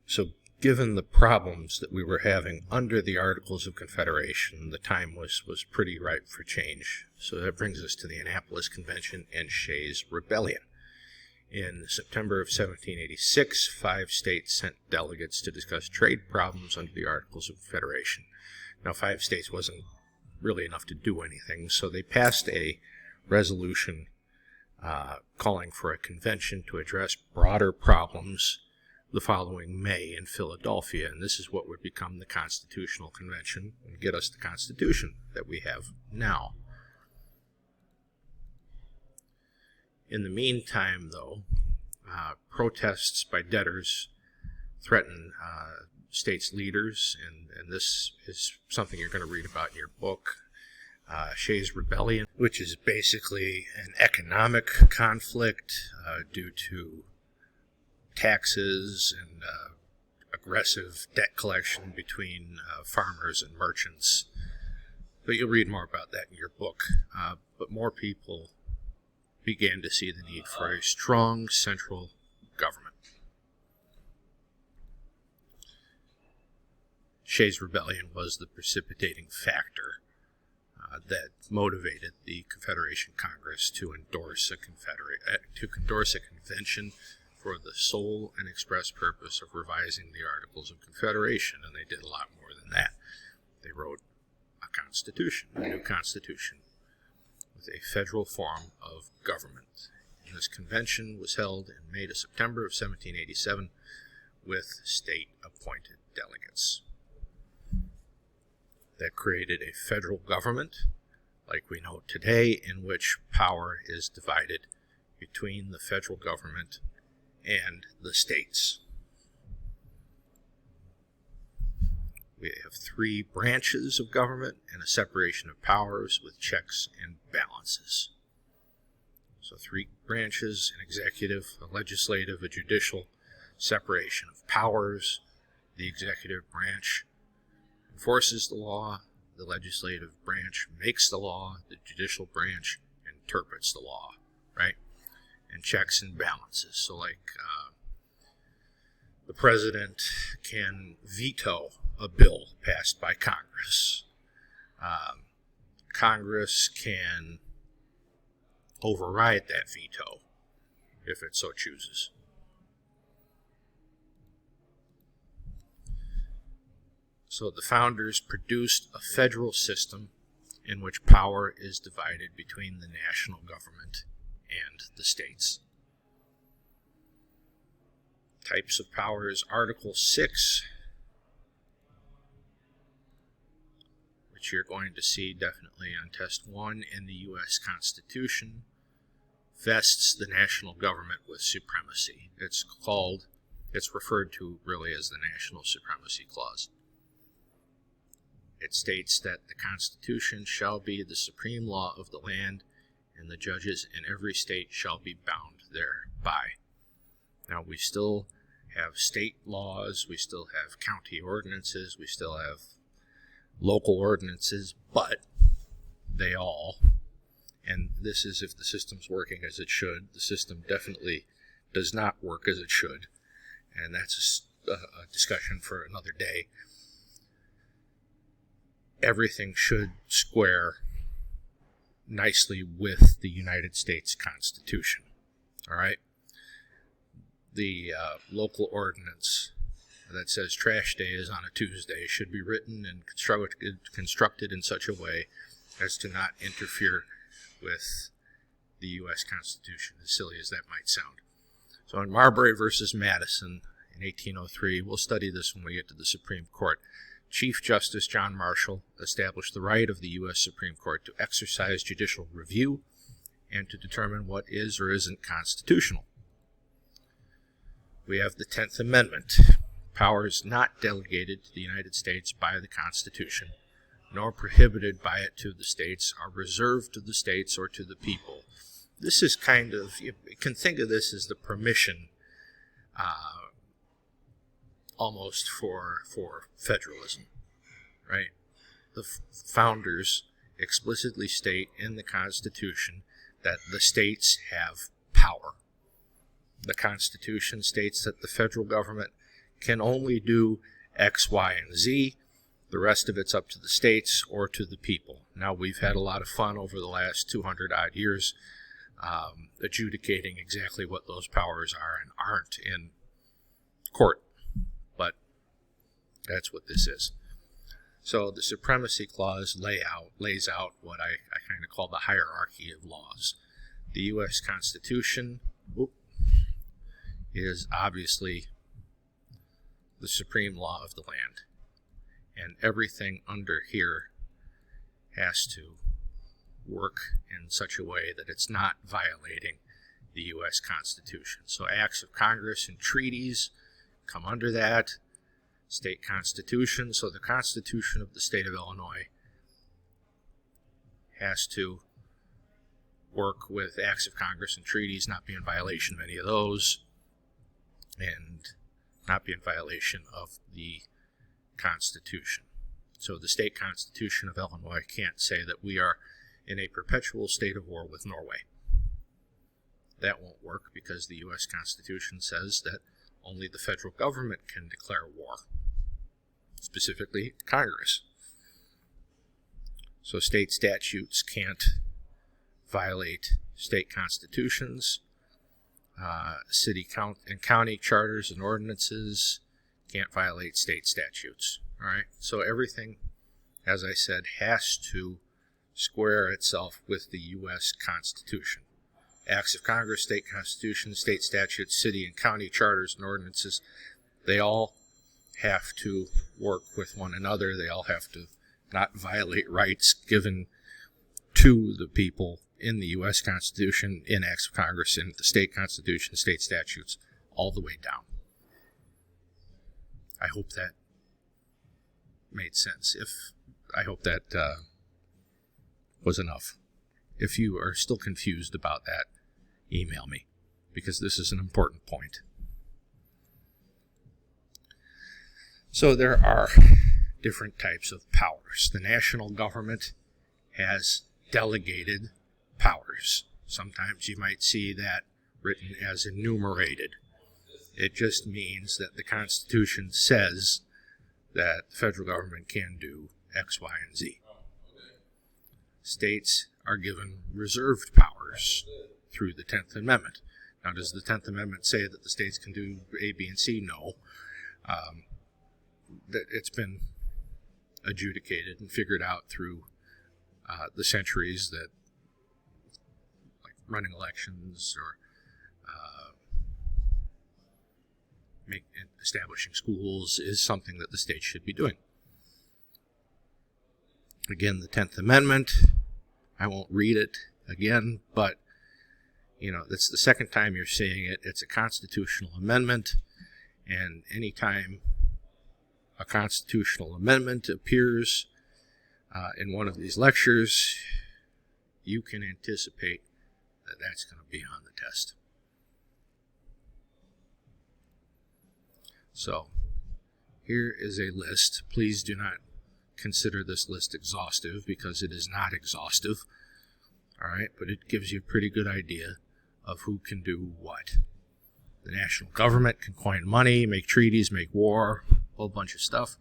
So given the problems that we were having under the Articles of Confederation, the time was pretty ripe for change. So that brings us to the Annapolis Convention and Shays' Rebellion. In September of 1786, 5 states sent delegates to discuss trade problems under the Articles of Confederation. Now, 5 states wasn't really enough to do anything, so they passed a resolution calling for a convention to address broader problems the following May in Philadelphia, and this is what would become the Constitutional Convention and get us the Constitution that we have now. In the meantime, though, protests by debtors threaten states' leaders, and this is something you're going to read about in your book, Shays' Rebellion, which is basically an economic conflict due to taxes and aggressive debt collection between farmers and merchants. But you'll read more about that in your book. But more people began to see the need for a strong central government. Shays' Rebellion was the precipitating factor that motivated the Confederation Congress to endorse a convention for the sole and express purpose of revising the Articles of Confederation, and they did a lot more than that. They wrote a constitution, a new constitution, with a federal form of government. And this convention was held in May to September of 1787 with state-appointed delegates. That created a federal government, like we know today, in which power is divided between the federal government and the states. We have 3 branches of government and a separation of powers with checks and balances. So 3 branches, an executive, a legislative, a judicial, separation of powers. The executive branch enforces the law, the legislative branch makes the law, the judicial branch interprets the law, right? And checks and balances. So like the president can veto a bill passed by Congress. Congress can override that veto if it so chooses. So the founders produced a federal system in which power is divided between the national government and the states. Types of powers, Article 6, which you're going to see definitely on Test 1 in the U.S. Constitution, vests the national government with supremacy. It's referred to really as the National Supremacy Clause. It states that the Constitution shall be the supreme law of the land, and the judges in every state shall be bound thereby. Now, we still have state laws, we still have county ordinances, we still have local ordinances, but they all, and this is if the system's working as it should, the system definitely does not work as it should, and that's a discussion for another day. Everything should square nicely with the United States Constitution. All right? The local ordinance that says trash day is on a Tuesday should be written and constructed in such a way as to not interfere with the U.S. Constitution, as silly as that might sound. So in Marbury versus Madison in 1803, we'll study this when we get to the Supreme Court, Chief Justice John Marshall established the right of the U.S. Supreme Court to exercise judicial review and to determine what is or isn't constitutional. We have the 10th Amendment. Powers not delegated to the United States by the Constitution, nor prohibited by it to the states, are reserved to the states or to the people. This is kind of, you can think of this as the permission almost for federalism, right? The founders explicitly state in the Constitution that the states have power. The Constitution states that the federal government can only do X, Y, and Z. The rest of it's up to the states or to the people. Now, we've had a lot of fun over the last 200 odd years adjudicating exactly what those powers are and aren't in court, but that's what this is. So the Supremacy Clause lays out what I kind of call the hierarchy of laws. The U.S. Constitution is obviously the supreme law of the land, and everything under here has to work in such a way that it's not violating the U.S. Constitution. So acts of Congress and treaties come under that. State Constitution, so the Constitution of the state of Illinois has to work with acts of Congress and treaties, not be in violation of any of those, and not be in violation of the Constitution. So the state Constitution of Illinois can't say that we are in a perpetual state of war with Norway. That won't work because the U.S. Constitution says that only the federal government can declare war, specifically Congress. So state statutes can't violate state constitutions. City and county charters and ordinances can't violate state statutes. All right. So everything, as I said, has to square itself with the U.S. Constitution. Acts of Congress, state constitutions, state statutes, city and county charters and ordinances, they all have to work with one another. They all have to not violate rights given to the people in the U.S. Constitution, in acts of Congress, in the state constitution, state statutes, all the way down. I hope that made sense. I hope that was enough. If you are still confused about that, email me, because this is an important point. So there are different types of powers. The national government has delegated powers. Sometimes you might see that written as enumerated. It just means that the Constitution says that the federal government can do X, Y, and Z. States are given reserved powers through the 10th Amendment. Now, does the 10th Amendment say that the states can do A, B, and C? No. That it's been adjudicated and figured out through the centuries that, like running elections or establishing schools, is something that the states should be doing. Again, the 10th Amendment, I won't read it again, but that's the second time you're seeing it. It's a constitutional amendment, and anytime a constitutional amendment appears in one of these lectures, you can anticipate that that's going to be on the test. So here is a list. Please do not consider this list exhaustive, because it is not exhaustive. All right, but it gives you a pretty good idea of who can do what. The national government can coin money, make treaties, make war, a whole bunch of stuff.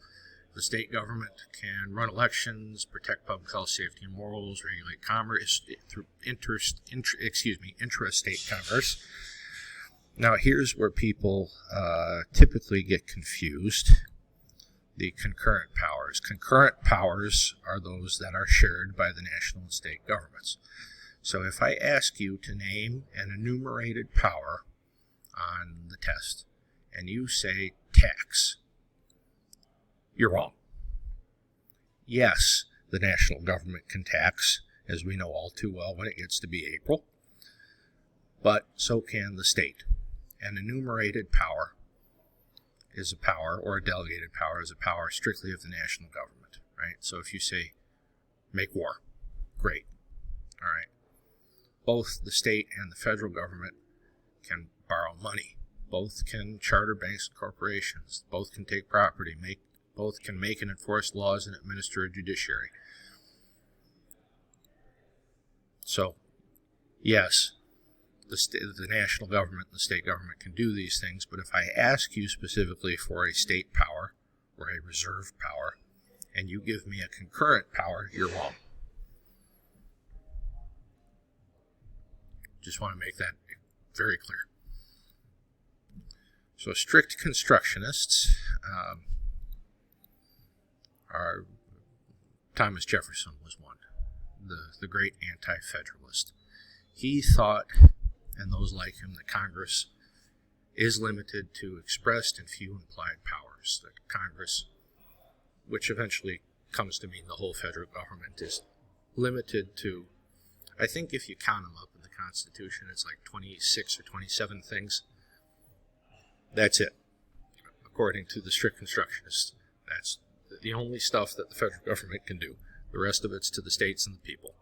The state government can run elections, protect public health, safety, and morals, regulate commerce through intrastate commerce. Now, here's where people typically get confused. The concurrent powers. Concurrent powers are those that are shared by the national and state governments. So if I ask you to name an enumerated power on the test, and you say tax, you're wrong. Yes, the national government can tax, as we know all too well when it gets to be April, but so can the state. An enumerated power is a power, or a delegated power is a power strictly of the national government, right? So if you say, make war, great, all right. Both the state and the federal government can borrow money. Both can charter banks and corporations. Both can take property. Both can make and enforce laws and administer a judiciary. So, yes, the national government and the state government can do these things, but if I ask you specifically for a state power or a reserve power, and you give me a concurrent power, you're wrong. Just want to make that very clear. So strict constructionists are Thomas Jefferson was one, the great anti-federalist. He thought, and those like him, that Congress is limited to expressed and few implied powers. That Congress, which eventually comes to mean the whole federal government, is limited to, I think if you count them up in the Constitution, it's like 26 or 27 things. That's it. According to the strict constructionists, that's the only stuff that the federal government can do. The rest of it's to the states and the people.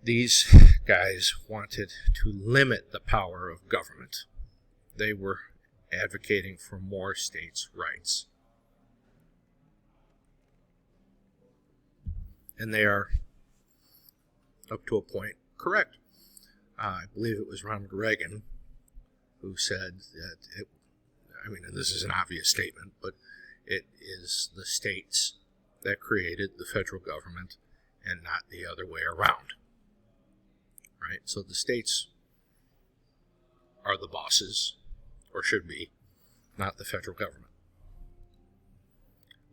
These guys wanted to limit the power of government. They were advocating for more states' rights. And they are, up to a point, correct. I believe it was Ronald Reagan who said that, and this is an obvious statement, but it is the states that created the federal government and not the other way around. Right? So the states are the bosses, or should be, not the federal government.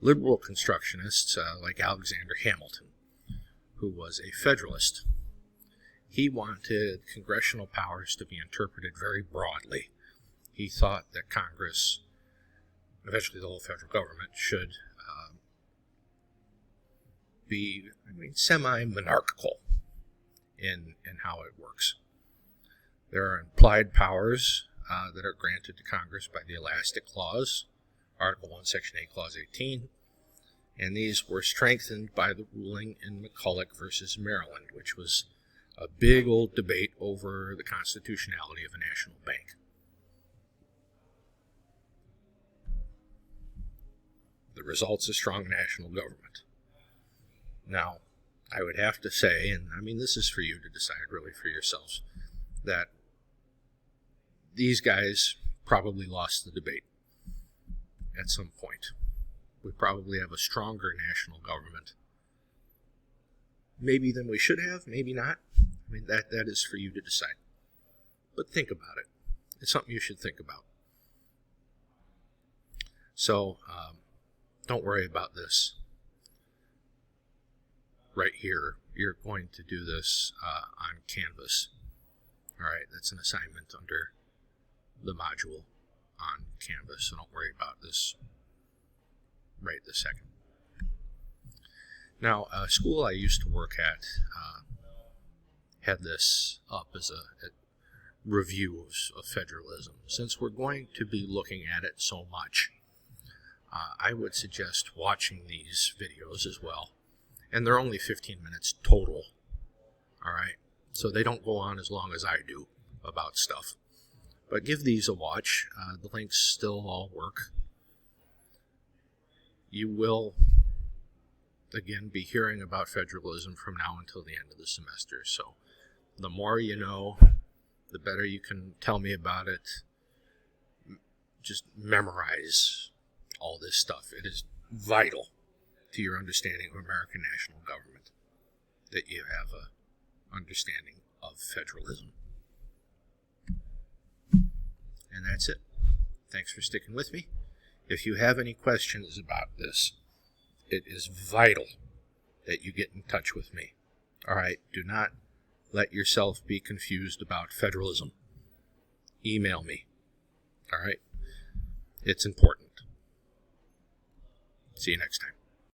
Liberal constructionists, like Alexander Hamilton, who was a Federalist, he wanted congressional powers to be interpreted very broadly. He thought that Congress, eventually the whole federal government, should be semi-monarchical in how it works. There are implied powers that are granted to Congress by the Elastic Clause, Article 1, Section 8, Clause 18, and these were strengthened by the ruling in McCulloch versus Maryland, which was a big old debate over the constitutionality of a national bank. The result's a strong national government. Now, I would have to say, and this is for you to decide really for yourselves, that these guys probably lost the debate at some point. We probably have a stronger national government, maybe than we should have, maybe not. That is for you to decide. But think about it. It's something you should think about. So, don't worry about this right here. You're going to do this on Canvas. All right, that's an assignment under the module on Canvas, so don't worry about this right this second. Now, a school I used to work at had this up as a review of federalism. Since we're going to be looking at it so much, I would suggest watching these videos as well. And they're only 15 minutes total. All right? So they don't go on as long as I do about stuff. But give these a watch. The links still all work. You will, again, be hearing about federalism from now until the end of the semester. So the more you know, the better you can tell me about it. Just memorize all this stuff. It is vital to your understanding of American national government that you have an understanding of federalism. And that's it. Thanks for sticking with me. If you have any questions about this, it is vital that you get in touch with me. All right? Do not let yourself be confused about federalism. Email me. All right? It's important. See you next time.